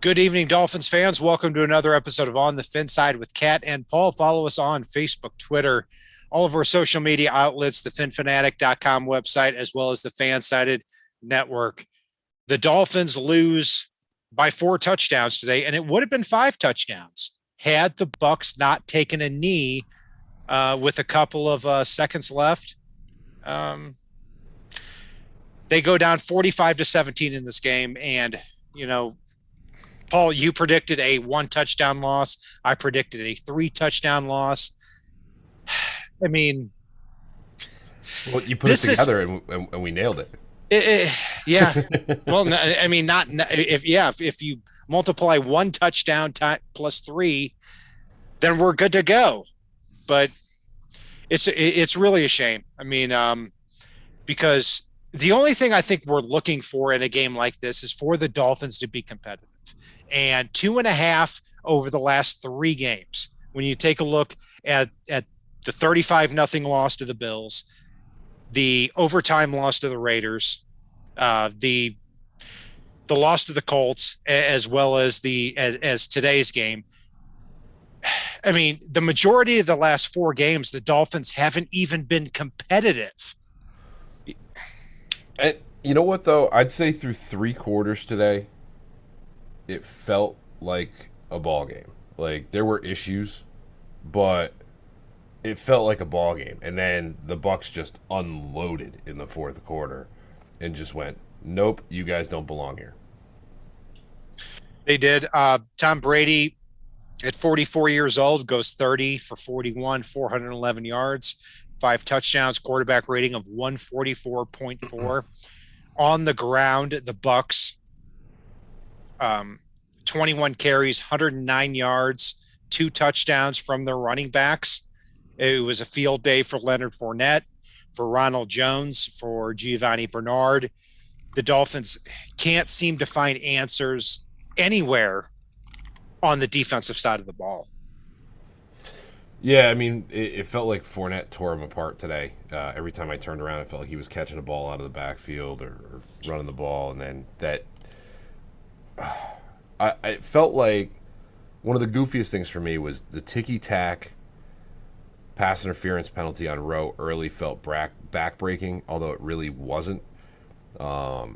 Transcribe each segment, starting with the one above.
Good evening, Dolphins fans. Welcome to another episode of On the FinSide with Kat and Paul. Follow us on Facebook, Twitter, all of our social media outlets, the finfanatic.com website, as well as the FanSided network. The Dolphins lose by 4 touchdowns today, and it would have been 5 touchdowns had the Bucs not taken a knee with a couple of seconds left. They go down 45-17 in this game, and Paul, you predicted a 1 touchdown loss. I predicted a 3 touchdown loss. I mean, well, you put it this is together and we nailed it. yeah. Well, I mean, not if you multiply 1 touchdown plus 3, then we're good to go. But it's really a shame. I mean, because the only thing I think we're looking for in a game like this is for the Dolphins to be competitive. And 2.5 over the last 3 games. When you take a look at the 35-0 loss to the Bills, the overtime loss to the Raiders, the loss to the Colts, as well as as today's game. I mean, the majority of the last 4 games, the Dolphins haven't even been competitive. And you know what, though? I'd say through 3 quarters today, it felt like a ball game. Like, there were issues, but it felt like a ball game. And then the Bucs just unloaded in the 4th quarter and just went, nope, you guys don't belong here. They did. Tom Brady, at 44 years old, goes 30 for 41, 411 yards, 5 touchdowns, quarterback rating of 144.4. On the ground, the Bucs, 21 carries, 109 yards, 2 touchdowns from their running backs. It was a field day for Leonard Fournette, for Ronald Jones, for Giovanni Bernard. The Dolphins can't seem to find answers anywhere on the defensive side of the ball. Yeah, I mean, it felt like Fournette tore him apart today. Every time I turned around, I felt like he was catching a ball out of the backfield or running the ball, and then that I felt like one of the goofiest things for me was the ticky-tack pass interference penalty on Rowe early felt back-breaking, although it really wasn't. I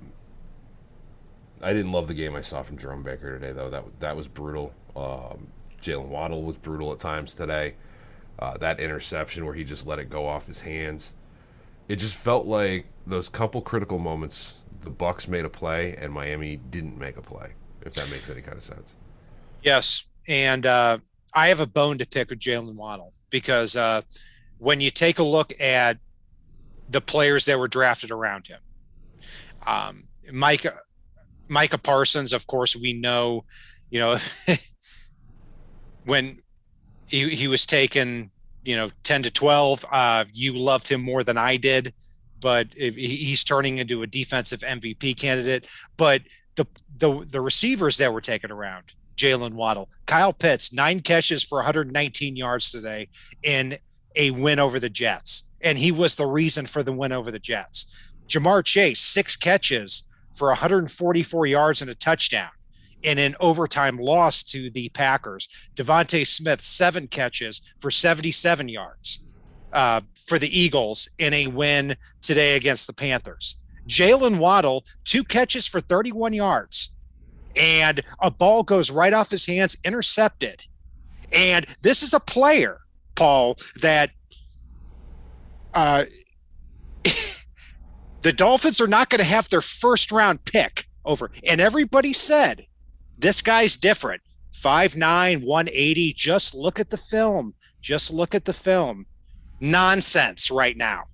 didn't love the game I saw from Jerome Baker today, though. That was brutal. Jalen Waddle was brutal at times today. That interception where he just let it go off his hands. It just felt like those couple critical moments, the Bucs made a play and Miami didn't make a play, if that makes any kind of sense. Yes, and I have a bone to pick with Jalen Waddle because when you take a look at the players that were drafted around him, Micah Parsons, of course, we know, when he was taken, 10 to 12, you loved him more than I did, but he's turning into a defensive MVP candidate. But the receivers that were taken around, Jalen Waddle, Kyle Pitts, 9 catches for 119 yards today in a win over the Jets. And he was the reason for the win over the Jets. Jamar Chase, 6 catches for 144 yards and a touchdown in an overtime loss to the Packers. Devontae Smith, 7 catches for 77 yards for the Eagles in a win today against the Panthers. Jalen Waddle, 2 catches for 31 yards. And a ball goes right off his hands, intercepted. And this is a player, Paul, that the Dolphins are not going to have their first-round pick over. And everybody said, this guy's different. 5'9", 180. Just look at the film. Just look at the film. Nonsense right now.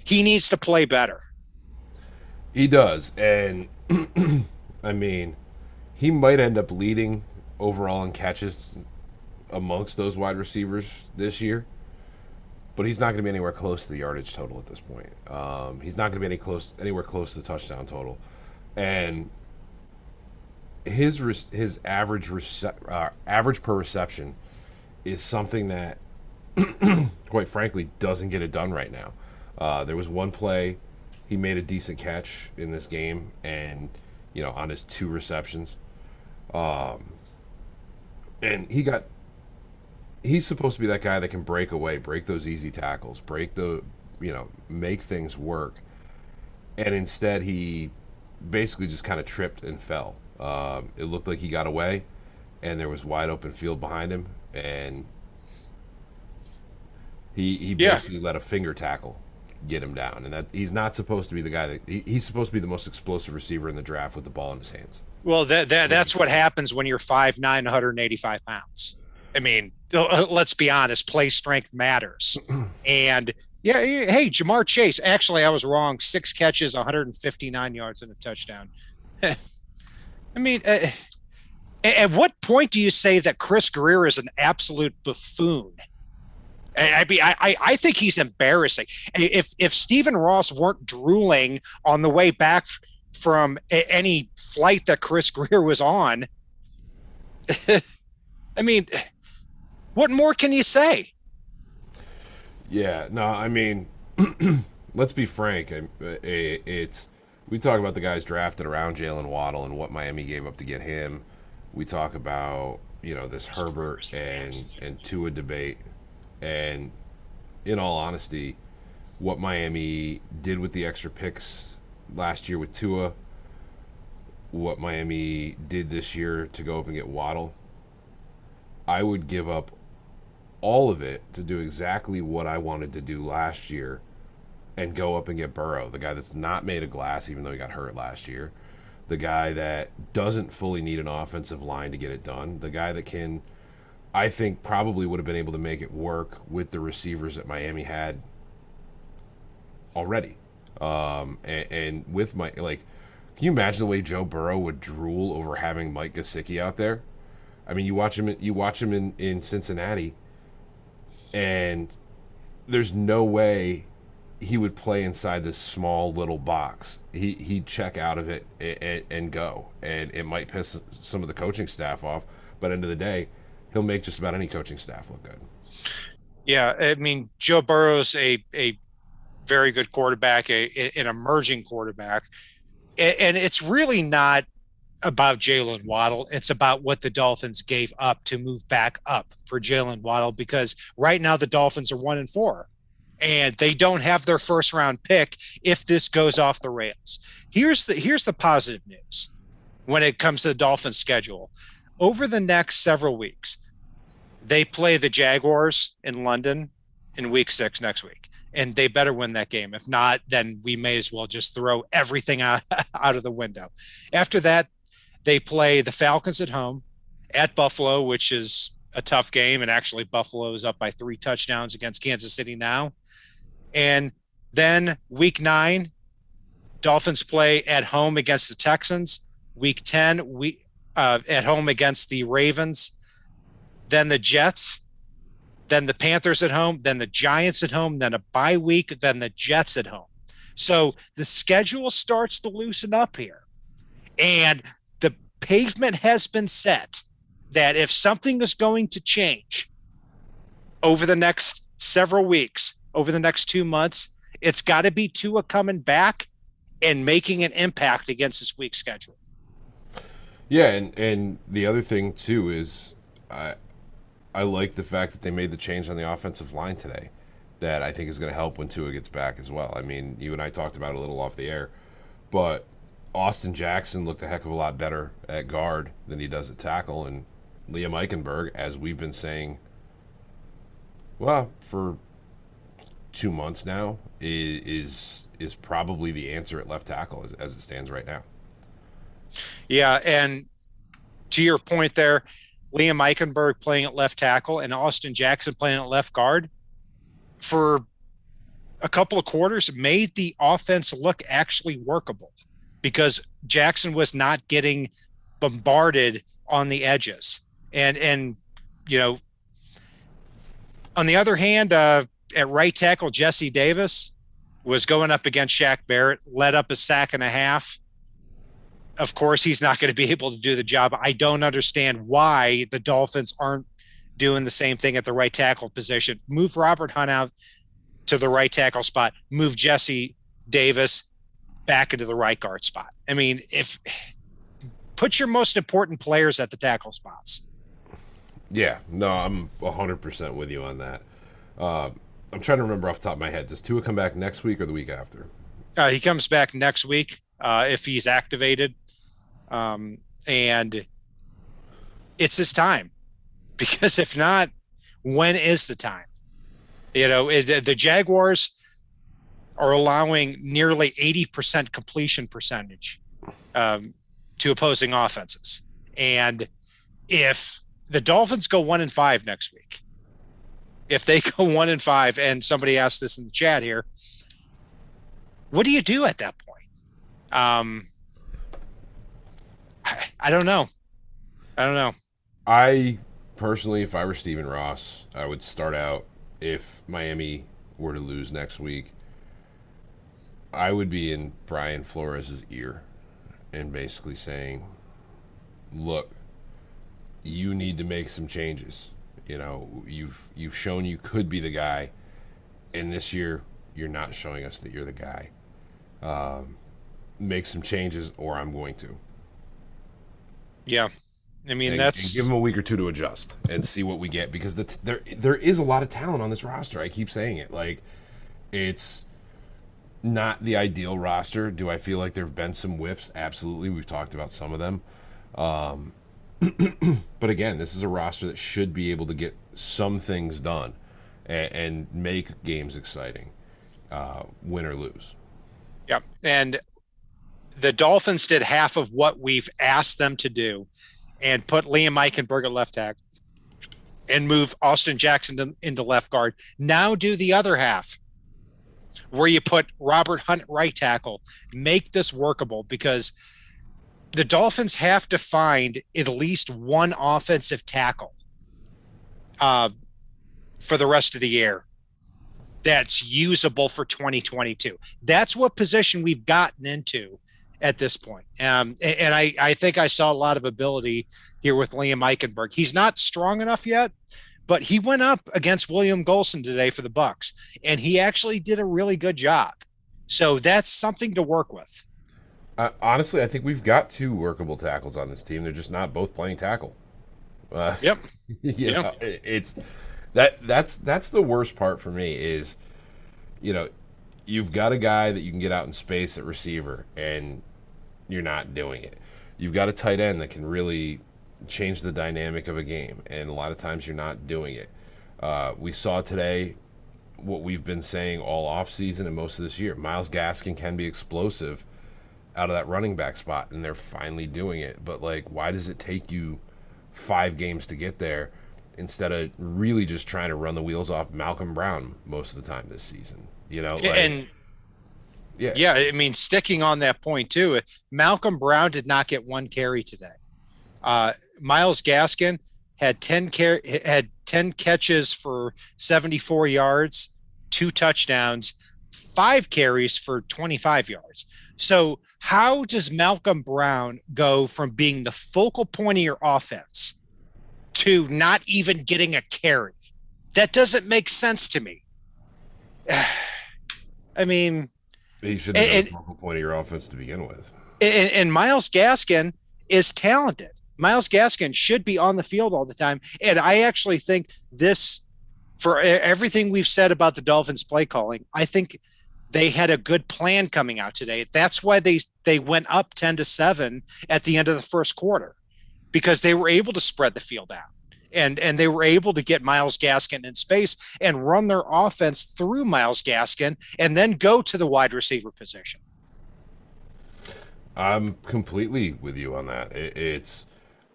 He needs to play better. He does. And, I mean, he might end up leading overall in catches amongst those wide receivers this year. But he's not going to be anywhere close to the yardage total at this point. He's not going to be anywhere close to the touchdown total. And his average per reception is something that, quite frankly, doesn't get it done right now. There was one play he made a decent catch in this game, and on his 2 receptions. And he's supposed to be that guy that can break away, break those easy tackles, make things work. And instead, he basically just kind of tripped and fell. It looked like he got away, and there was wide open field behind him, and he Yeah. basically let a finger tackle get him down. And that he's not supposed to be the guy he's supposed to be the most explosive receiver in the draft with the ball in his hands. Well, that's what happens when you're 5'9", 185 pounds. I mean, let's be honest, play strength matters. And yeah, hey, Jamar Chase. Actually, I was wrong. 6 catches, 159 yards, and a touchdown. I mean, at what point do you say that Chris Greer is an absolute buffoon? I think he's embarrassing. If Stephen Ross weren't drooling on the way back from any flight that Chris Greer was on, I mean, what more can you say? Yeah, no, I mean, let's be frank. It's we talk about the guys drafted around Jalen Waddle and what Miami gave up to get him. We talk about this Herbert and Tua debate, and in all honesty, what Miami did with the extra picks last year with Tua, what Miami did this year to go up and get Waddle. I would give up all of it to do exactly what I wanted to do last year and go up and get Burrow, the guy that's not made of glass, even though he got hurt last year, the guy that doesn't fully need an offensive line to get it done, the guy that can, I think, probably would have been able to make it work with the receivers that Miami had already. And with can you imagine the way Joe Burrow would drool over having Mike Gesicki out there? I mean, you watch him in Cincinnati, and there's no way he would play inside this small little box. He'd check out of it and go, and it might piss some of the coaching staff off. But end of the day, he'll make just about any coaching staff look good. Yeah, I mean, Joe Burrow's a very good quarterback, an emerging quarterback, and it's really not about Jalen Waddle. It's about what the Dolphins gave up to move back up for Jalen Waddle, because right now the Dolphins are 1-4 and they don't have their first round pick if this goes off the rails. Here's the positive news when it comes to the Dolphins schedule. Over the next several weeks, they play the Jaguars in London in week 6 next week, and they better win that game. If not, then we may as well just throw everything out of the window. After that, they play the Falcons at home, at Buffalo, which is a tough game. And actually, Buffalo is up by 3 touchdowns against Kansas City now. And then week 9, Dolphins play at home against the Texans. Week 10, at home against the Ravens. Then the Jets. Then the Panthers at home. Then the Giants at home. Then a bye week. Then the Jets at home. So the schedule starts to loosen up here. And the pavement has been set that if something is going to change over the next several weeks, over the next 2 months, it's got to be Tua coming back and making an impact against this week's schedule. Yeah, and the other thing too is I like the fact that they made the change on the offensive line today. That I think is going to help when Tua gets back as well. I mean, you and I talked about it a little off the air, but Austin Jackson looked a heck of a lot better at guard than he does at tackle, and Liam Eichenberg, as we've been saying, well, for 2 months now, is probably the answer at left tackle as it stands right now. Yeah, and to your point there, Liam Eichenberg playing at left tackle and Austin Jackson playing at left guard for a couple of quarters made the offense look actually workable, because Jackson was not getting bombarded on the edges. And on the other hand, at right tackle, Jesse Davis was going up against Shaq Barrett, led up a sack and a half. Of course, he's not going to be able to do the job. I don't understand why the Dolphins aren't doing the same thing at the right tackle position. Move Robert Hunt out to the right tackle spot. Move Jesse Davis back into the right guard spot. I mean, if put your most important players at the tackle spots. Yeah, no, I'm 100% with you on that. Uh, I'm trying to remember off the top of my head. Does Tua come back next week or the week after? He comes back next week if he's activated, and it's his time. Because if not, when is the time? The Jaguars are allowing nearly 80% completion percentage to opposing offenses. And if the Dolphins go 1-5 next week, if they go 1-5, and somebody asked this in the chat here, what do you do at that point? I don't know. I don't know. I personally, if I were Stephen Ross, I would start out, if Miami were to lose next week, I would be in Brian Flores' ear and basically saying, look, you need to make some changes. You've shown you could be the guy, and this year you're not showing us that you're the guy. Make some changes, or I'm going to. Yeah. I mean, And give them a week or two to adjust and see what we get, because there is a lot of talent on this roster. I keep saying it. Like, it's not the ideal roster. Do I feel like there have been some whiffs? Absolutely. We've talked about some of them. But again, this is a roster that should be able to get some things done and make games exciting, win or lose. Yeah. And the Dolphins did half of what we've asked them to do and put Liam Eichenberg at left tackle and move Austin Jackson into left guard. Now do the other half where you put Robert Hunt right tackle. Make this workable, because the Dolphins have to find at least one offensive tackle for the rest of the year that's usable for 2022. That's what position we've gotten into at this point. And I think I saw a lot of ability here with Liam Eichenberg. He's not strong enough yet, but he went up against William Golson today for the Bucs, and he actually did a really good job. So that's something to work with. Honestly, I think we've got two workable tackles on this team. They're just not both playing tackle. Yep. It's that's the worst part for me is, you've got a guy that you can get out in space at receiver, and you're not doing it. You've got a tight end that can really change the dynamic of a game, and a lot of times you're not doing it. We saw today what we've been saying all offseason and most of this year. Myles Gaskin can be explosive out of that running back spot, and they're finally doing it. But, why does it take you 5 games to get there instead of really just trying to run the wheels off Malcolm Brown most of the time this season? And yeah, I mean, sticking on that point too, Malcolm Brown did not get 1 carry today. Myles Gaskin had 10 catches for 74 yards, 2 touchdowns, 5 carries for 25 yards. So how does Malcolm Brown go from being the focal point of your offense to not even getting a carry? That doesn't make sense to me. I mean, he should have been the focal point of your offense to begin with. And Myles Gaskin is talented. Myles Gaskin should be on the field all the time. And I actually think this, for everything we've said about the Dolphins play calling, I think they had a good plan coming out today. That's why they went up 10-7 at the end of the first quarter, because they were able to spread the field out. And they were able to get Myles Gaskin in space and run their offense through Myles Gaskin and then go to the wide receiver position. I'm completely with you on that.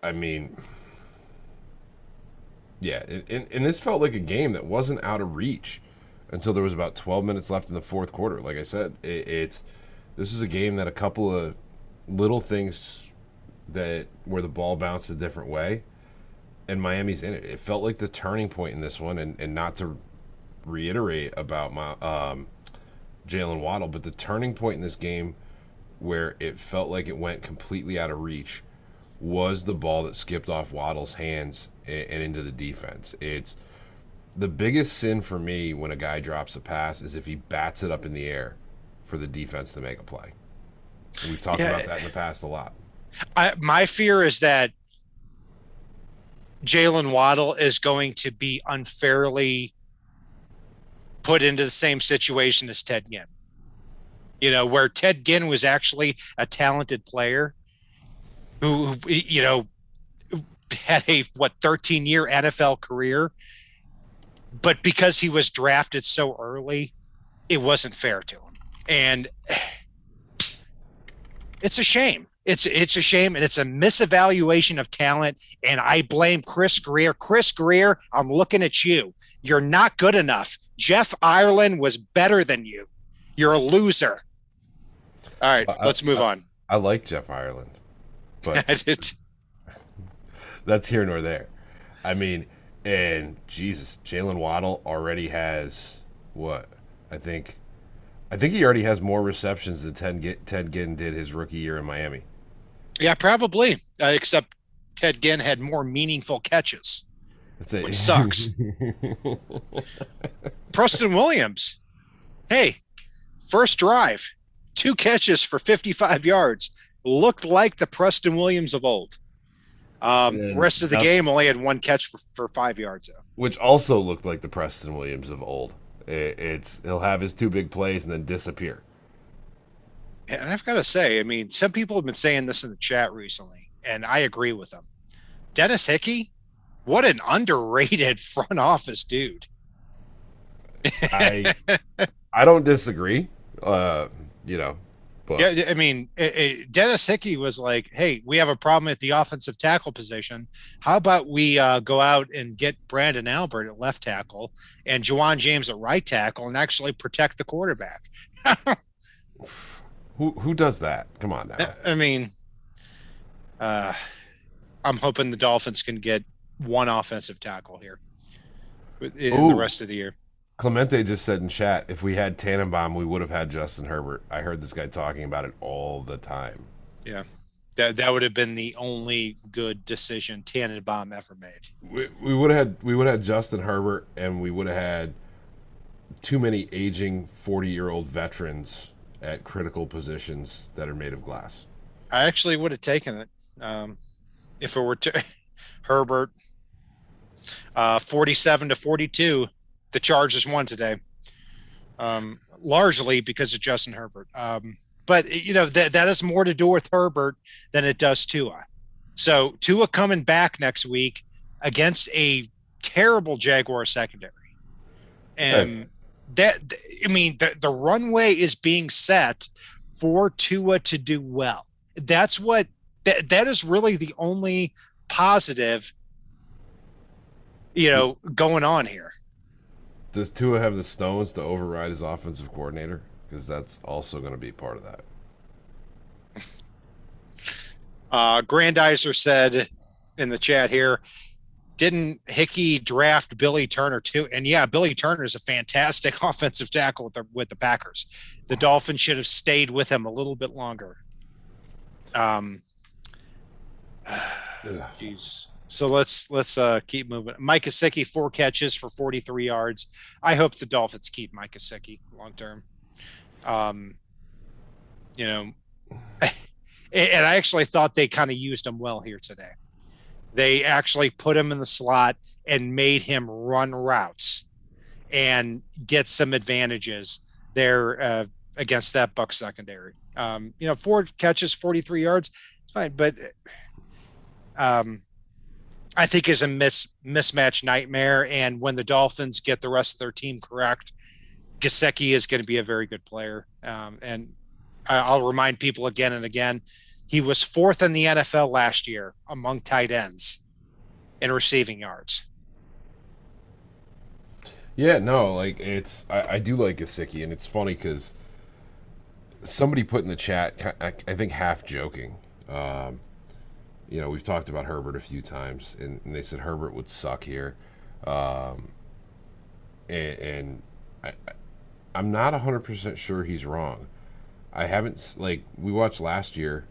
And this felt like a game that wasn't out of reach until there was about 12 minutes left in the fourth quarter. Like I said, this is a game that a couple of little things where the ball bounced a different way, and Miami's in it. It felt like the turning point in this one, and not to reiterate about Jalen Waddle, but the turning point in this game where it felt like it went completely out of reach was the ball that skipped off Waddle's hands and into the defense. It's the biggest sin for me when a guy drops a pass is if he bats it up in the air for the defense to make a play. We've talked about that in the past a lot. My fear is that Jalen Waddle is going to be unfairly put into the same situation as Ted Ginn. Where Ted Ginn was actually a talented player who had a 13-year NFL career, but because he was drafted so early, it wasn't fair to him. And it's a shame. It's a shame, and it's a misevaluation of talent. And I blame Chris Greer. Chris Greer, I'm looking at you. You're not good enough. Jeff Ireland was better than you. You're a loser. All right, let's move on. I like Jeff Ireland, but that's here nor there. I mean, and Jesus, Jalen Waddle already has what? I think he already has more receptions than Ted Ginn did his rookie year in Miami. Yeah, probably. Except Ted Ginn had more meaningful catches, which sucks. Preston Williams, hey, first drive, 2 catches for 55 yards. Looked like the Preston Williams of old. The rest of the game only had 1 catch for 5 yards, though. Which also looked like the Preston Williams of old. He'll have his 2 big plays and then disappear. And I've got to say, I mean, some people have been saying this in the chat recently, and I agree with them. Dennis Hickey, what an underrated front office dude. I don't disagree. But yeah, I mean, Dennis Hickey was like, "Hey, we have a problem at the offensive tackle position. How about we go out and get Brandon Albert at left tackle and Juwan James at right tackle and actually protect the quarterback?" Who does that? Come on now. I mean, I'm hoping the Dolphins can get 1 offensive tackle here in the rest of the year. Clemente just said in chat, if we had Tannenbaum, we would have had Justin Herbert. I heard this guy talking about it all the time. Yeah, that would have been the only good decision Tannenbaum ever made. We would have had Justin Herbert, and we would have had too many aging 40-year-old veterans at critical positions that are made of glass. I actually would have taken it if it were Herbert. 47-42. The Chargers won today, largely because of Justin Herbert. But that has more to do with Herbert than it does Tua. So Tua coming back next week against a terrible Jaguar secondary, and the runway is being set for Tua to do well. That's what that is really the only positive, going on here. Does Tua have the stones to override his offensive coordinator? Because that's also going to be part of that. Grandizer said in the chat here, didn't Hickey draft Billy Turner too? And yeah, Billy Turner is a fantastic offensive tackle with the Packers. The Dolphins should have stayed with him a little bit longer. Jeez. So let's keep moving. Mike Gesicki, 4 catches for 43 yards. I hope the Dolphins keep Mike Gesicki long term. And I actually thought they kind of used him well here today. They actually put him in the slot and made him run routes and get some advantages there against that Bucs secondary. 4 catches, 43 yards, it's fine, but I think is a mismatch nightmare. And when the Dolphins get the rest of their team correct, Gesicki is going to be a very good player. And I'll remind people again and again, he was 4th in the NFL last year among tight ends in receiving yards. Yeah, no, I do like Gesicki, and it's funny because somebody put in the chat, I think half joking, we've talked about Herbert a few times, and they said Herbert would suck here. And I'm not 100% sure he's wrong. I haven't, we watched last year,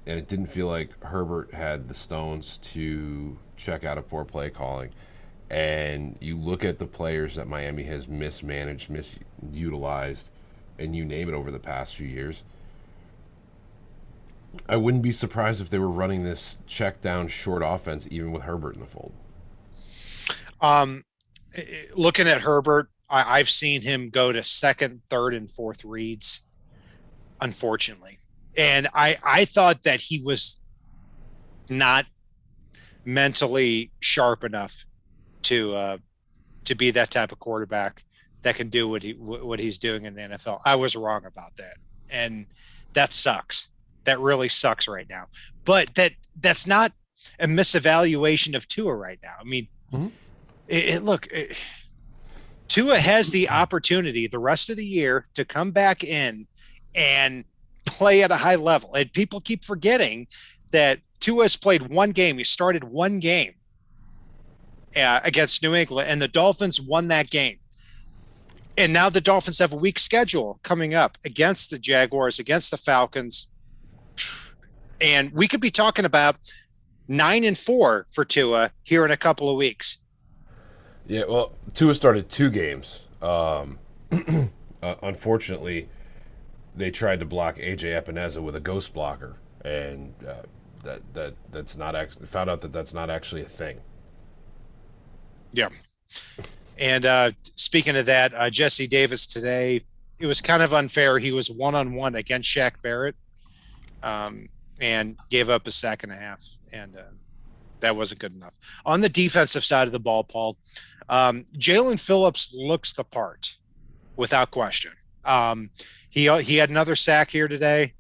and it didn't feel like Herbert had the stones to check out a poor play calling. And you look at the players that Miami has mismanaged, misutilized, and you name it over the past few years. I wouldn't be surprised if they were running this check down short offense, even with Herbert in the fold. Um, Looking at Herbert, I've seen him go to second, third, and fourth reads, unfortunately. And I thought that he was not mentally sharp enough to be that type of quarterback that can do what he's doing in the NFL. I was wrong about that, and that sucks. That really sucks right now. But that's not a misevaluation of Tua right now. I mean, Mm-hmm. look, Tua has the opportunity the rest of the year to come back in and play at a high level. And people keep forgetting that Tua has played one game. He started one game against New England, and the Dolphins won that game. And now the Dolphins have a weak schedule coming up against the Jaguars, against the Falcons. And we could be talking about 9-4 for Tua here in a couple of weeks. Yeah, well, Tua started 2 games. Unfortunately, they tried to block AJ Epineza with a ghost blocker, and that's not actually found out that that's not actually a thing. Yeah. And speaking of that, Jesse Davis today, it was kind of unfair. He was one-on-one against Shaq Barrett, and gave up a sack and a half, and that wasn't good enough. On the defensive side of the ball, Paul, Jalen Phillips looks the part, without question. He had another sack here today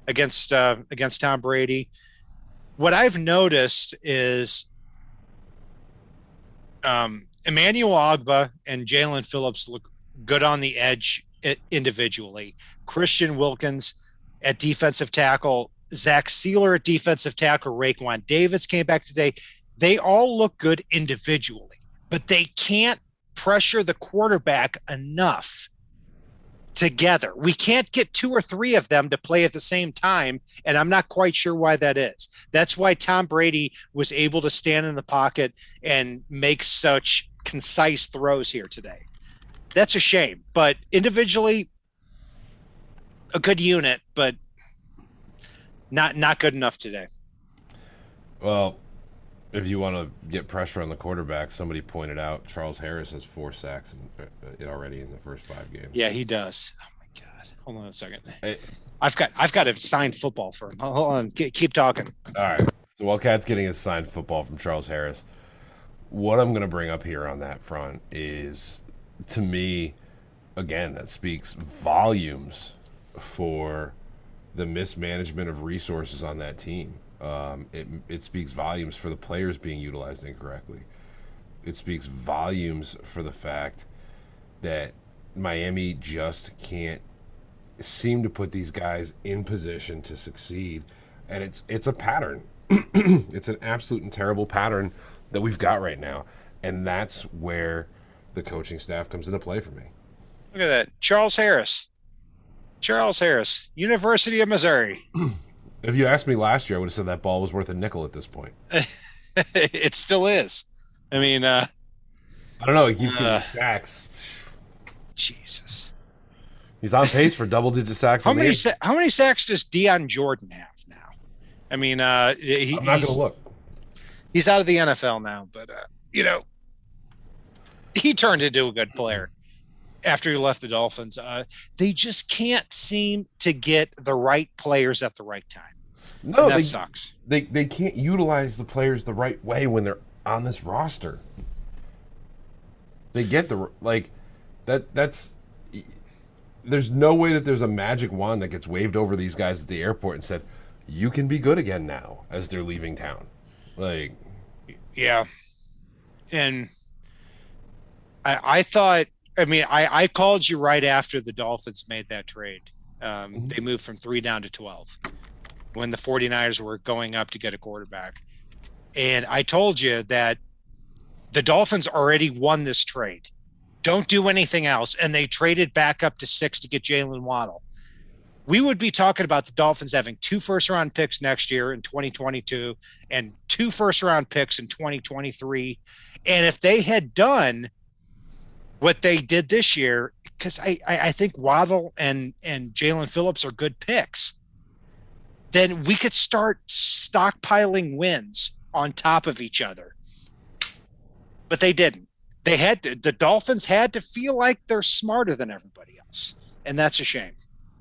against Tom Brady. What I've noticed is Emmanuel Ogbah and Jalen Phillips look good on the edge individually. Christian Wilkins at defensive tackle, Zach Sealer at defensive tackle, Raekwon Davis came back today. They all look good individually, but they can't pressure the quarterback enough together. We can't get 2 or 3 of them to play at the same time, and I'm not quite sure why that is. That's why Tom Brady was able to stand in the pocket and make such concise throws here today. That's a shame, but individually, a good unit, but not good enough today. Well, if you want to get pressure on the quarterback, somebody pointed out Charles Harris has 4 sacks already in the first 5 games. Yeah, he does. Oh my God! Hold on a second. I've got a signed football for him. Hold on, keep talking. All right. So while Cat's getting his signed football from Charles Harris, what I'm going to bring up here on that front is, to me, again, that speaks volumes for the mismanagement of resources on that team. It speaks volumes for the players being utilized incorrectly. It speaks volumes for the fact that Miami just can't seem to put these guys in position to succeed, and it's a pattern. It's an absolute and terrible pattern that we've got right now, and that's where the coaching staff comes into play for me. Look at that, Charles Harris, University of Missouri. If you asked me last year, I would have said that ball was worth a nickel at this point. It still is. I mean, I don't know. He keeps getting sacks. Jesus. He's on pace for double-digit sacks. How many sacks does Deion Jordan have now? I mean, I'm not going to look. He's out of the NFL now, but he turned into a good player after he left the Dolphins. They just can't seem to get the right players at the right time. No, that sucks. They can't utilize the players the right way when they're on this roster. They get that's there's no way that there's a magic wand that gets waved over these guys at the airport and said, you can be good again now, as they're leaving town. Yeah. And I thought, I called you right after the Dolphins made that trade. They moved from 3 down to 12 when the 49ers were going up to get a quarterback. And I told you that the Dolphins already won this trade. Don't do anything else. And they traded back up to 6 to get Jalen Waddle. We would be talking about the Dolphins having 2 first-round picks next year in 2022 and 2 first-round picks in 2023. And if they had done what they did this year, because I think Waddle and Jalen Phillips are good picks. then we could start stockpiling wins on top of each other. But they didn't. The Dolphins had to feel like they're smarter than everybody else. And that's a shame.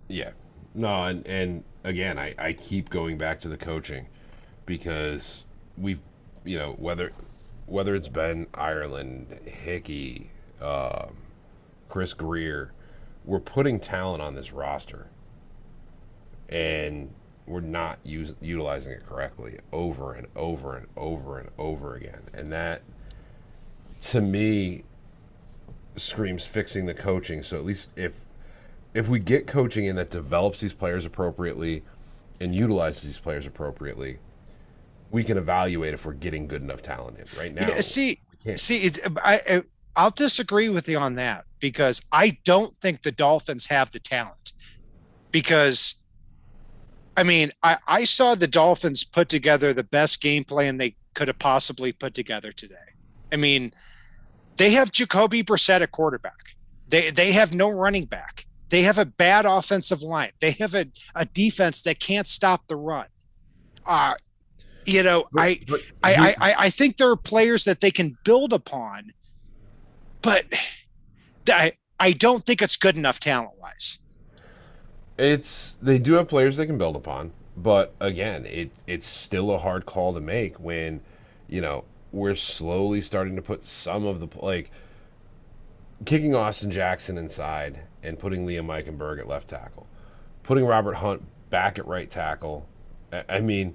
Yeah. No, and again, I keep going back to the coaching because we've, whether it's Ben Ireland, Hickey, Chris Greer, we're putting talent on this roster, and we're not utilizing it correctly over and over and over and over again. And that, to me, screams fixing the coaching. So at least if we get coaching in that develops these players appropriately and utilizes these players appropriately, we can evaluate if we're getting good enough talent in. Right now, I'll disagree with you on that because I don't think the Dolphins have the talent. Because, I mean, I saw the Dolphins put together the best game plan they could have possibly put together today. I mean, they have Jacoby Brissett at quarterback. They have no running back. They have a bad offensive line. They have a defense that can't stop the run. I think there are players that they can build upon, but I don't think it's good enough talent-wise. They do have players they can build upon, but again, it's still a hard call to make when, we're slowly starting to put some of the kicking Austin Jackson inside and putting Liam Eichenberg at left tackle, putting Robert Hunt back at right tackle. I mean,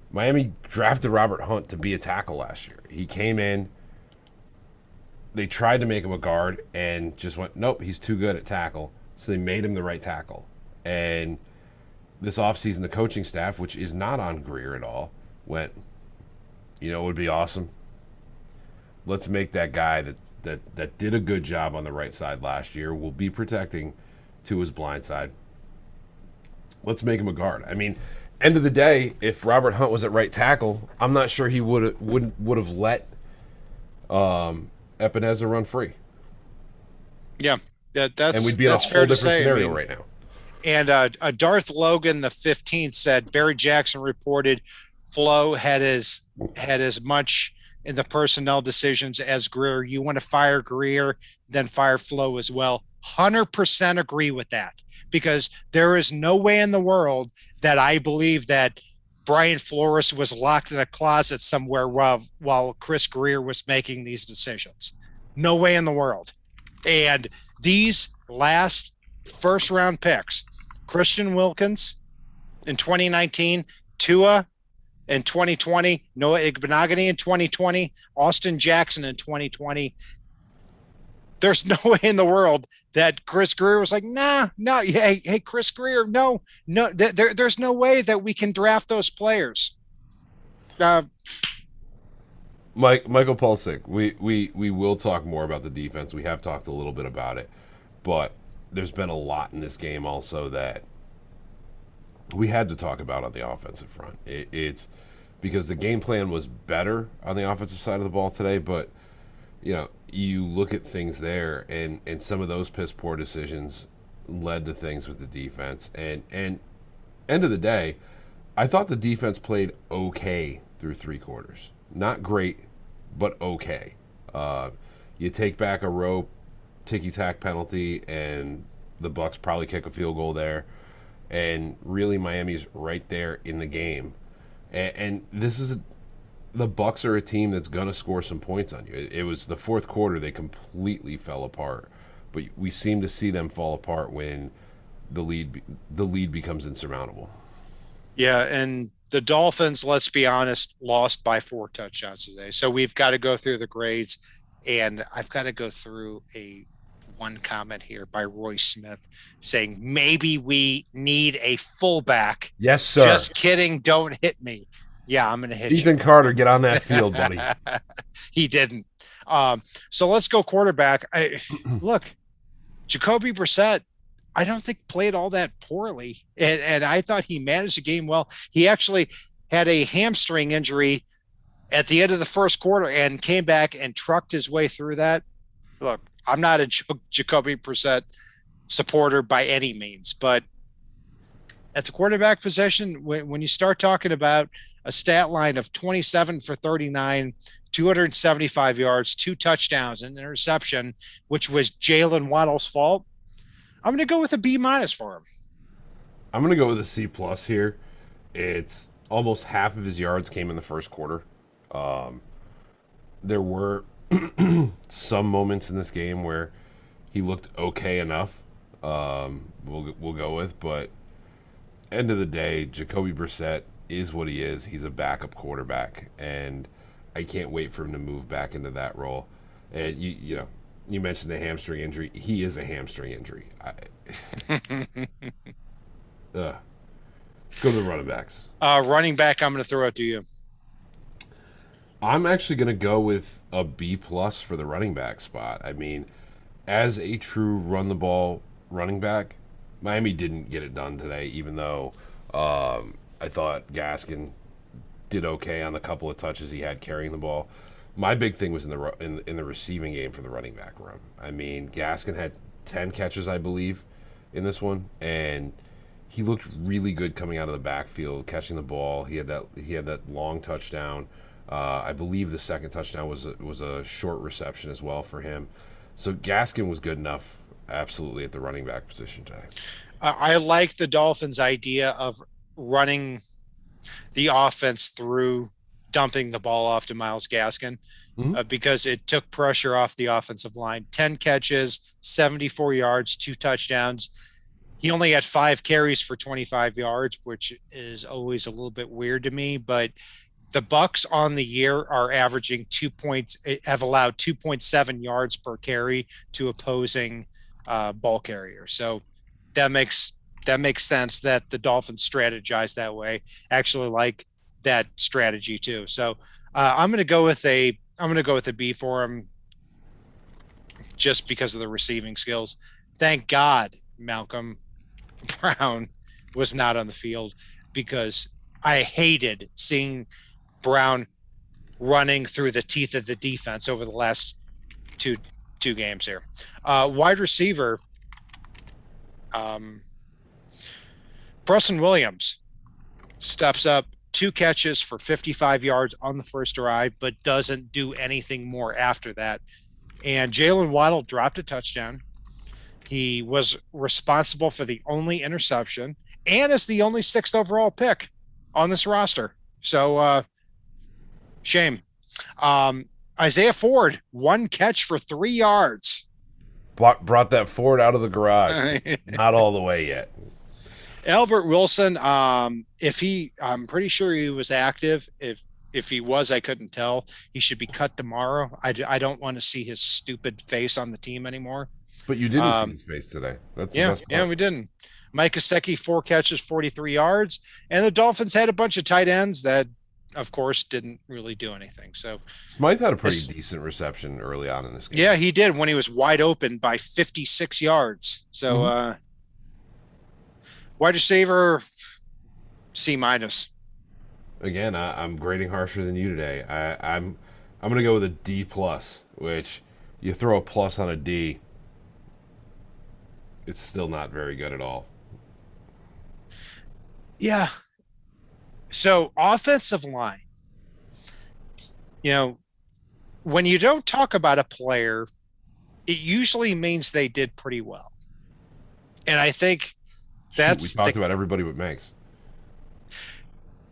Miami drafted Robert Hunt to be a tackle last year. He came in, they tried to make him a guard and just went, nope, he's too good at tackle. So they made him the right tackle. And this offseason, the coaching staff, which is not on Greer at all, went, it would be awesome. Let's make that guy that did a good job on the right side last year, will be protecting to his blind side. Let's make him a guard. I mean, end of the day, if Robert Hunt was at right tackle, I'm not sure he would have let Ebenezer run free. Yeah, that's and we'd be in a whole different scenario right now. And Darth Logan the 15th said Barry Jackson reported Flo had as much in the personnel decisions as Greer. You want to fire Greer, then fire Flo as well. 100% agree with that, because there is no way in the world that I believe that Brian Flores was locked in a closet somewhere while Chris Greer was making these decisions. No way in the world. And these last first round picks, Christian Wilkins in 2019, Tua in 2020, Noah Igbenogany in 2020, Austin Jackson in 2020. There's no way in the world that Chris Greer was like, no, hey, Chris Greer, no, there's no way that we can draft those players. Michael Pulsick, we will talk more about the defense. We have talked a little bit about it, but there's been a lot in this game also that we had to talk about on the offensive front. It's because the game plan was better on the offensive side of the ball today, but you look at things there, and some of those piss poor decisions led to things with the defense. And end of the day, I thought the defense played okay through three quarters. Not great, but okay. You take back a rope, ticky-tack penalty, and the Bucs probably kick a field goal there. And really, Miami's right there in the game. And this is the Bucs are a team that's going to score some points on you. It was the fourth quarter they completely fell apart. But we seem to see them fall apart when the lead becomes insurmountable. Yeah, and the Dolphins, let's be honest, lost by 4 touchdowns today. So we've got to go through the grades, and I've got to go through one comment here by Roy Smith saying maybe we need a fullback. Yes, sir. Just kidding. Don't hit me. Yeah, I'm going to hit Ethan Carter, get on that field, buddy. He didn't. So let's go quarterback. Look, Jacoby Brissett, I don't think played all that poorly. And I thought he managed the game well. He actually had a hamstring injury at the end of the first quarter and came back and trucked his way through that. Look, I'm not a Jacoby Brissett supporter by any means, but at the quarterback position, when you start talking about a stat line of 27 for 39, 275 yards, 2 touchdowns, and an interception, which was Jalen Waddle's fault, I'm going to go with a B minus for him. I'm gonna go with a C plus here. It's almost half of his yards came in the first quarter. There were some moments in this game where he looked okay enough. We'll go with, but end of the day, Jacoby Brissett is what he is. He's a backup quarterback, and I can't wait for him to move back into that role. And you mentioned the hamstring injury. He is a hamstring injury. Let's go to the running backs. Running back, I'm going to throw it to you. I'm actually going to go with a B plus for the running back spot. I mean, as a true run the ball running back, Miami didn't get it done today, even though I thought Gaskin did okay on the couple of touches he had carrying the ball. My big thing was in the receiving game for the running back room. I mean, Gaskin had 10 catches, I believe, in this one, and he looked really good coming out of the backfield, catching the ball. He had that long touchdown. I believe the second touchdown was a short reception as well for him. So Gaskin was good enough, absolutely, at the running back position today. I like the Dolphins' idea of running the offense through dumping the ball off to Myles Gaskin because it took pressure off the offensive line. 10 catches, 74 yards, 2 touchdowns. He only had 5 carries for 25 yards, which is always a little bit weird to me, but the Bucs on the year are averaging have allowed 2.7 yards per carry to opposing ball carriers. So that makes sense that the Dolphins strategize that way. Actually, like that strategy too. So I'm going to go with a B for him, just because of the receiving skills. Thank God Malcolm Brown was not on the field, because I hated seeing Brown running through the teeth of the defense over the last two games here. Wide receiver, Preston Williams steps up, 2 catches for 55 yards on the first drive, but doesn't do anything more after that. And Jalen Waddle dropped a touchdown. He was responsible for the only interception and is the only 6th overall pick on this roster. So, shame. Isaiah Ford, 1 catch for 3 yards. Brought that Ford out of the garage. Not all the way yet. Albert Wilson, I'm pretty sure he was active. If he was, I couldn't tell. He should be cut tomorrow. I don't want to see his stupid face on the team anymore. But you didn't see his face today. That's the best part. Yeah, we didn't. Mike Gesicki, 4 catches, 43 yards. And the Dolphins had a bunch of tight ends that, of course, didn't really do anything. So Smythe had a pretty decent reception early on in this game. Yeah, he did, when he was wide open by 56 yards. So wide receiver, C minus. Again, I'm grading harsher than you today. I'm going to go with a D plus, which you throw a plus on a D, it's still not very good at all. Yeah. So offensive line, when you don't talk about a player, it usually means they did pretty well. And I think we talked about everybody but Manx.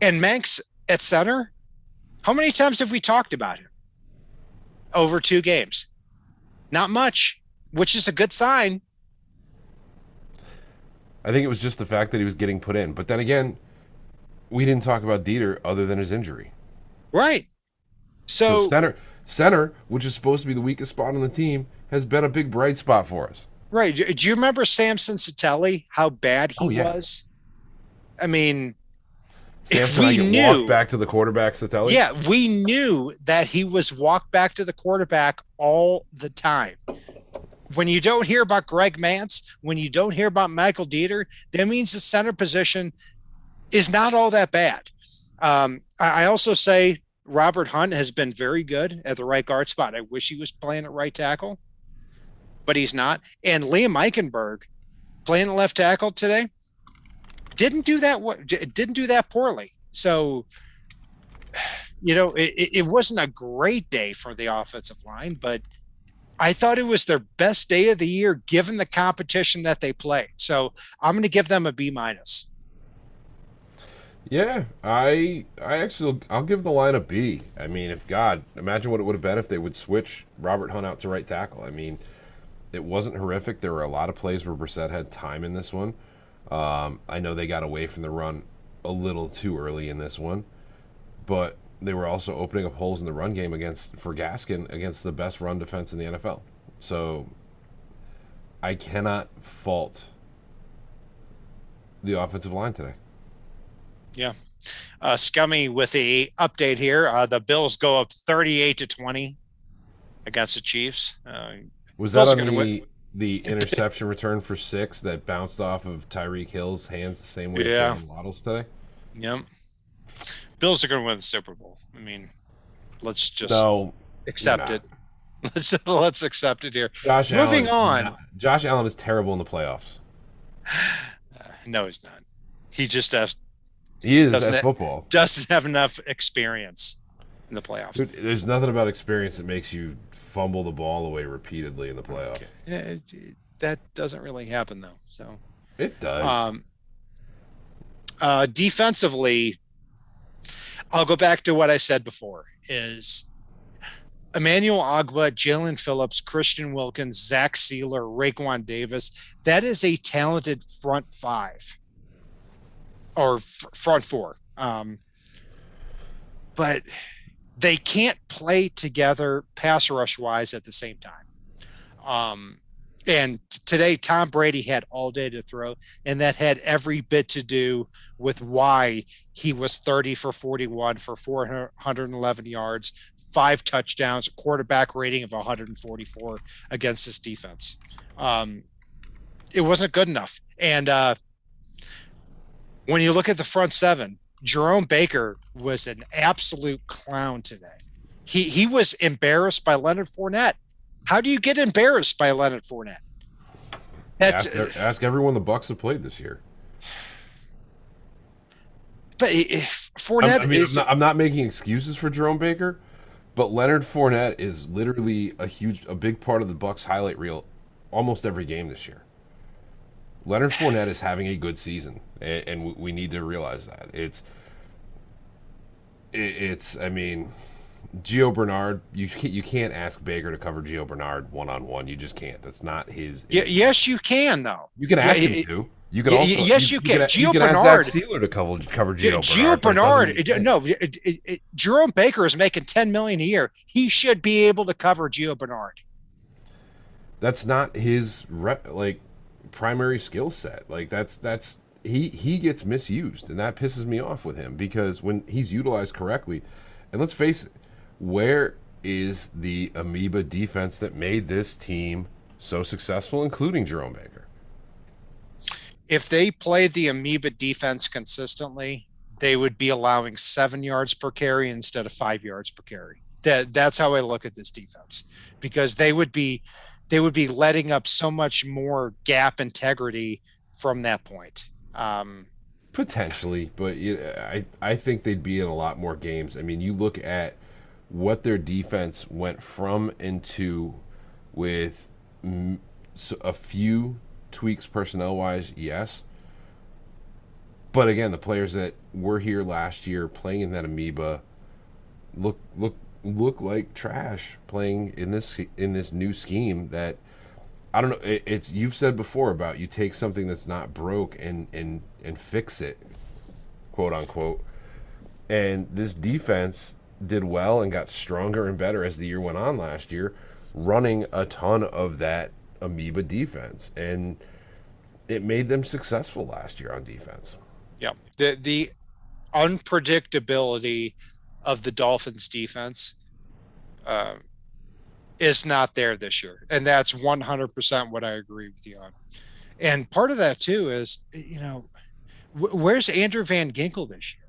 And Manx at center, how many times have we talked about him over 2 games? Not much, which is a good sign. I think it was just the fact that he was getting put in. But then again, we didn't talk about Dieter other than his injury. Right. So center, which is supposed to be the weakest spot on the team, has been a big bright spot for us. Right. Do you remember Samson Satelli, how bad he was? I mean, Samson walked back to the quarterback, Satelli? Yeah, we knew that he was walked back to the quarterback all the time. When you don't hear about Greg Mance, when you don't hear about Michael Dieter, that means the center position is not all that bad. I also say Robert Hunt has been very good at the right guard spot. I wish he was playing at right tackle, but he's not. And Liam Eichenberg playing the left tackle today, didn't do that poorly. So, it wasn't a great day for the offensive line, but I thought it was their best day of the year given the competition that they played. So I'm going to give them a B minus. Yeah, I'll give the line a B. I mean, if God, imagine what it would have been if they would switch Robert Hunt out to right tackle. I mean, it wasn't horrific. There were a lot of plays where Brissett had time in this one. I know they got away from the run a little too early in this one, but they were also opening up holes in the run game for Gaskin against the best run defense in the NFL. So I cannot fault the offensive line today. Yeah. Scummy with the update here. The Bills go up 38-20 against the Chiefs. Was that on the interception return for 6 that bounced off of Tyreek Hill's hands the same way as Jalen Waddle's today? Yep. Bills are going to win the Super Bowl. I mean, let's just accept it. Let's accept it here. Moving on. Josh Allen is terrible in the playoffs. No, he's not. He just has. He is at football. Doesn't have enough experience in the playoffs. Dude, there's nothing about experience that makes you fumble the ball away repeatedly in the playoffs. Okay. That doesn't really happen though. So it does. Defensively, I'll go back to what I said before: is Emmanuel Ogbah, Jalen Phillips, Christian Wilkins, Zach Sealer, Raekwon Davis. That is a talented front 5 or front 4. But they can't play together pass rush wise at the same time. And today, Tom Brady had all day to throw, and that had every bit to do with why he was 30 for 41 for 411 yards, 5 touchdowns, a quarterback rating of 144 against this defense. It wasn't good enough. And when you look at the front 7, Jerome Baker was an absolute clown today. He was embarrassed by Leonard Fournette. How do you get embarrassed by Leonard Fournette? Ask everyone the Bucs have played this year. But if Fournette I'm not making excuses for Jerome Baker, but Leonard Fournette is literally a big part of the Bucs highlight reel almost every game this year. Leonard Fournette is having a good season, and we need to realize that. I mean, Gio Bernard, you can't ask Baker to cover Gio Bernard one-on-one. You just can't. That's not his. Yes, you can, though. You can ask him to. You can also. Yes, you can. Gio Bernard. Ask Zach Sealer to cover Gio Bernard. Jerome Baker is making $10 million a year. He should be able to cover Gio Bernard. That's not his primary skill set. He gets misused, and that pisses me off with him because when he's utilized correctly, and let's face it, where is the amoeba defense that made this team so successful, including Jerome Baker? If they played the amoeba defense consistently, they would be allowing 7 yards per carry instead of 5 yards per carry. That's how I look at this defense, because they would be letting up so much more gap integrity from that point. Potentially, but I think they'd be in a lot more games. I mean, you look at what their defense went from and to with a few tweaks personnel-wise, yes. But again, the players that were here last year playing in that amoeba look like trash playing in this new scheme that I don't know. It's you've said before about you take something that's not broke and fix it, quote unquote. And this defense did well and got stronger and better as the year went on last year, running a ton of that amoeba defense, and it made them successful last year on defense. Yeah, the unpredictability of the Dolphins defense is not there this year. And that's 100% what I agree with you on. And part of that too is, where's Andrew Van Ginkel this year?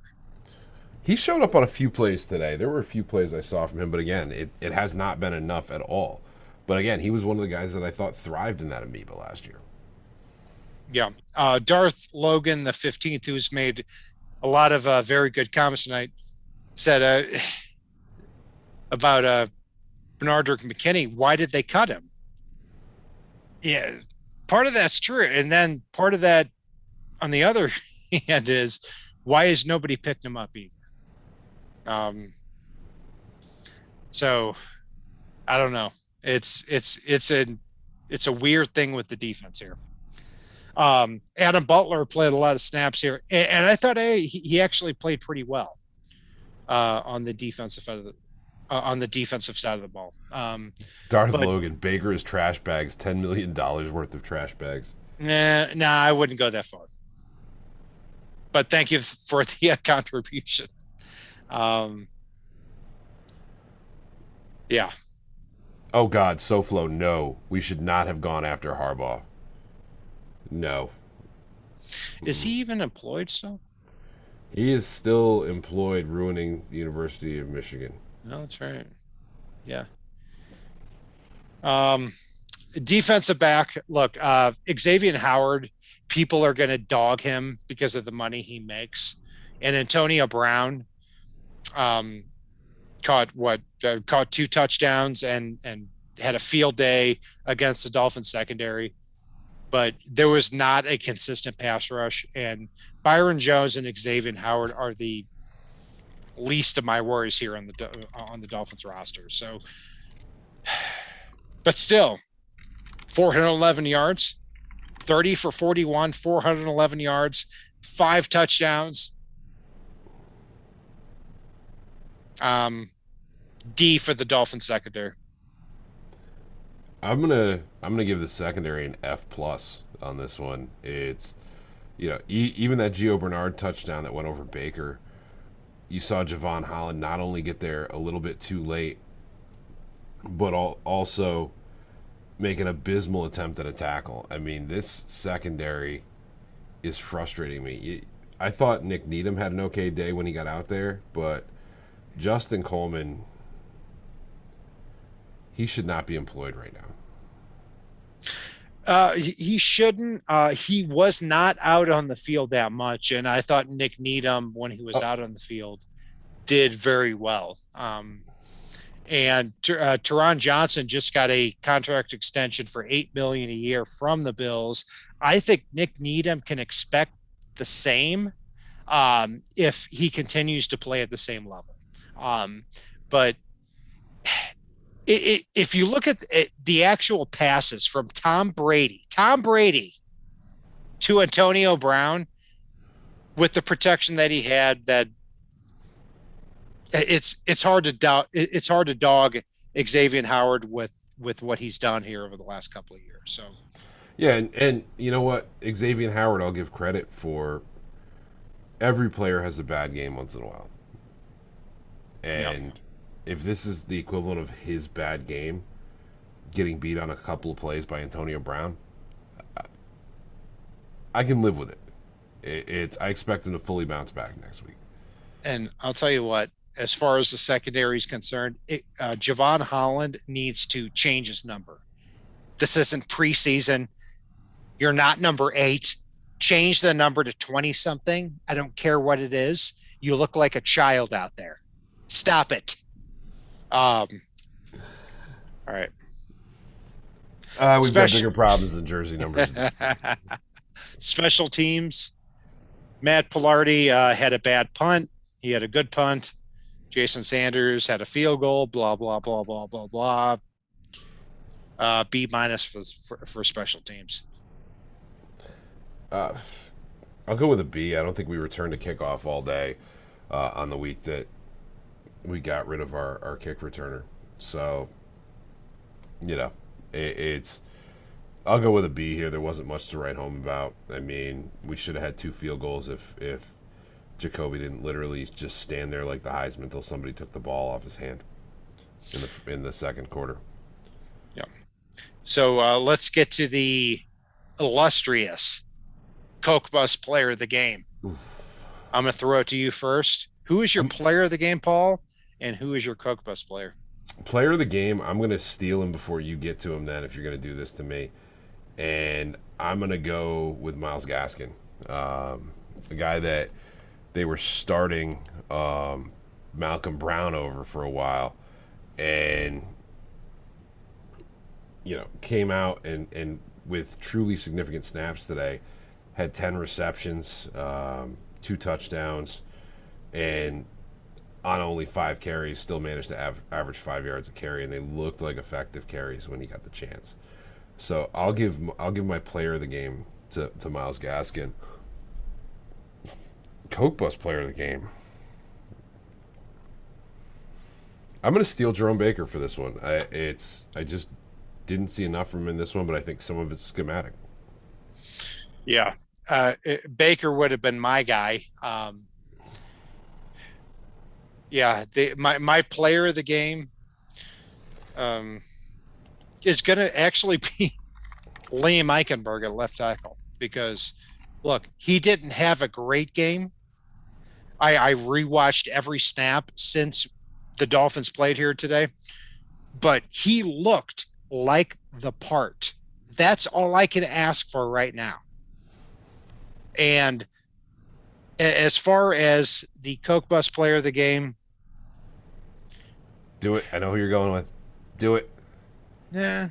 He showed up on a few plays today. There were a few plays I saw from him, but again, it has not been enough at all. But again, he was one of the guys that I thought thrived in that amoeba last year. Yeah. Darth Logan, the 15th, who's made a lot of very good comments tonight, said about Bernardrick McKinney, why did they cut him? Yeah, part of that's true. And then part of that, on the other hand, is why has nobody picked him up either? Um, so I don't know. It's a weird thing with the defense here. Adam Butler played a lot of snaps here, and I thought he actually played pretty well on the defensive side of the ball. Darth But Logan, Baker is trash bags, $10 million worth of trash bags. nah, I wouldn't go that far. But thank you for the contribution. Um, yeah. Oh God, SoFlo, no, we should not have gone after Harbaugh. No, Is he even employed still? he is still employed, ruining the University of Michigan. No, that's right. Yeah. Um, Defensive back. Look, Xavier Howard. People are going to dog him because of the money he makes, and Antonio Brown um, caught two touchdowns and had a field day against the Dolphins secondary, but there was not a consistent pass rush. And Byron Jones and Xavier Howard are the least of my worries here on the Dolphins roster. So, but still, 411 yards, 30 for 41, 411 yards, 5 touchdowns. D for the Dolphins secondary. I'm gonna give the secondary an F+ on this one. It's even that Gio Bernard touchdown that went over Baker. You saw Javon Holland not only get there a little bit too late, but also make an abysmal attempt at a tackle. I mean, this secondary is frustrating me. I thought Nick Needham had an okay day when he got out there, but Justin Coleman, he should not be employed right now. He shouldn't. He was not out on the field that much, and I thought Nick Needham, when he was out on the field, did very well. And Teron Johnson just got a contract extension for $8 million a year from the Bills. I think Nick Needham can expect the same if he continues to play at the same level. But if you look at the actual passes from Tom Brady to Antonio Brown, with the protection that he had, that it's hard to doubt. It's hard to dog Xavier Howard with what he's done here over the last couple of years. So yeah, and you know what, Xavier Howard, I'll give credit for. Every player has a bad game once in a while, and if this is the equivalent of his bad game, getting beat on a couple of plays by Antonio Brown, I can live with it. I expect him to fully bounce back next week. And I'll tell you what, as far as the secondary is concerned, Javon Holland needs to change his number. This isn't preseason. You're not number 8. Change the number to 20 something. I don't care what it is. You look like a child out there. Stop it. All right. We've got bigger problems than jersey numbers. Special teams. Matt Pilardi had a bad punt. He had a good punt. Jason Sanders had a field goal. Blah blah blah blah blah blah. B- for special teams. I'll go with a B. I don't think we returned a kickoff all day on the week that we got rid of our kick returner. So, it's. I'll go with a B here. There wasn't much to write home about. I mean, we should have had 2 field goals if Jacoby didn't literally just stand there like the Heisman until somebody took the ball off his hand in the second quarter. Yeah. So let's get to the illustrious Coke Bus player of the game. Oof. I'm going to throw it to you first. Who is your player of the game, Paul? And who is your Coke Bus player? Player of the game, I'm going to steal him before you get to him then, if you're going to do this to me. And I'm going to go with Miles Gaskin, a guy that they were starting Malcolm Brown over for a while, and came out and with truly significant snaps today, had 10 receptions, 2 touchdowns, and on only 5 carries, still managed to average 5 yards a carry, and they looked like effective carries when he got the chance. So I'll give my player of the game to Miles Gaskin. Coke Bus player of the game. I'm going to steal Jerome Baker for this one. I just didn't see enough from him in this one, but I think some of it's schematic. Yeah. Baker would have been my guy. My player of the game is going to actually be Liam Eichenberg at left tackle, because, look, he didn't have a great game. I rewatched every snap since the Dolphins played here today, but he looked like the part. That's all I can ask for right now. And as far as the Coke Bus player of the game, do it. I know who you're going with. Do it. Yeah,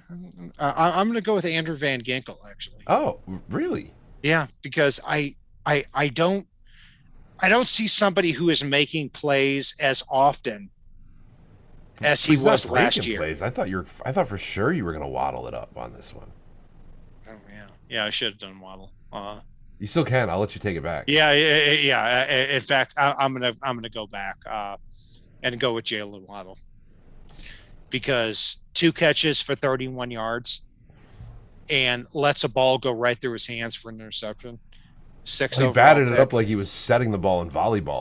I'm going to go with Andrew Van Ginkel, actually. Oh, really? Yeah, because I don't see somebody who is making plays as often as he was last year. Plays. I thought for sure you were going to waddle it up on this one. Oh yeah, I should have done Waddle. You still can. I'll let you take it back. Yeah. In fact, I'm gonna go back and go with Jalen Waddle, because 2 catches for 31 yards and lets a ball go right through his hands for an interception. He batted it up like he was setting the ball in volleyball.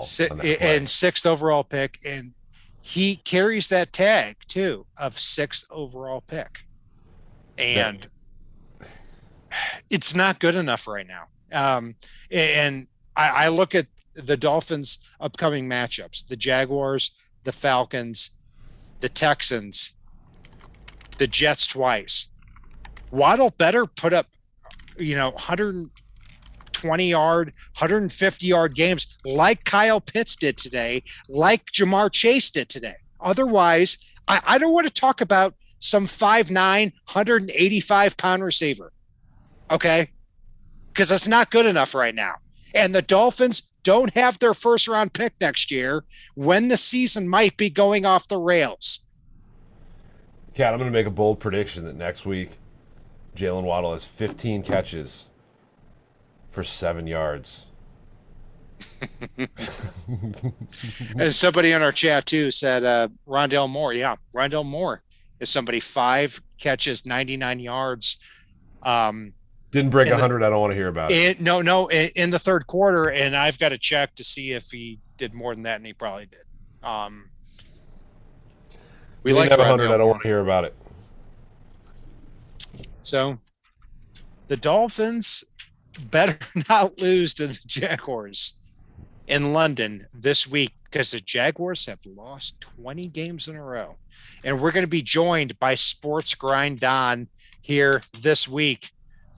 And 6th overall pick, and he carries that tag too of 6th overall pick, and it's not good enough right now. And I look at the Dolphins' upcoming matchups: the Jaguars, the Falcons, the Texans, the Jets twice. Waddle better put up, 120-yard, 150-yard games like Kyle Pitts did today, like Jamar Chase did today. Otherwise, I don't want to talk about some 5'9", 185-pound receiver, okay? Because that's not good enough right now. And the Dolphins don't have their first-round pick next year when the season might be going off the rails. Kat, I'm going to make a bold prediction that next week Jalen Waddle has 15 catches for 7 yards. And somebody in our chat, too, said Rondell Moore. Yeah, Rondell Moore is somebody, 5 catches, 99 yards. Didn't break 100. I don't want to hear about it. No, in the third quarter, and I've got to check to see if he did more than that, and he probably did. We like 100. I don't want to hear about it. So the Dolphins better not lose to the Jaguars in London this week, because the Jaguars have lost 20 games in a row. And we're going to be joined by Sports Grind Don here this week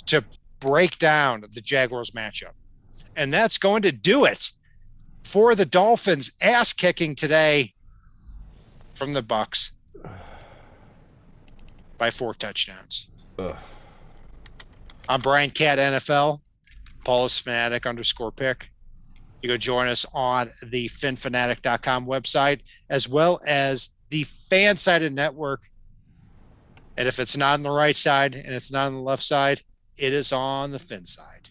to break down the Jaguars matchup. And that's going to do it for the Dolphins ass kicking today from the Bucs by 4 touchdowns. Ugh. I'm Brian Cat NFL. Paul is Fanatic _pick. You go join us on the finfanatic.com website, as well as the FanSide network. And if it's not on the right side and it's not on the left side, it is on the FinSide.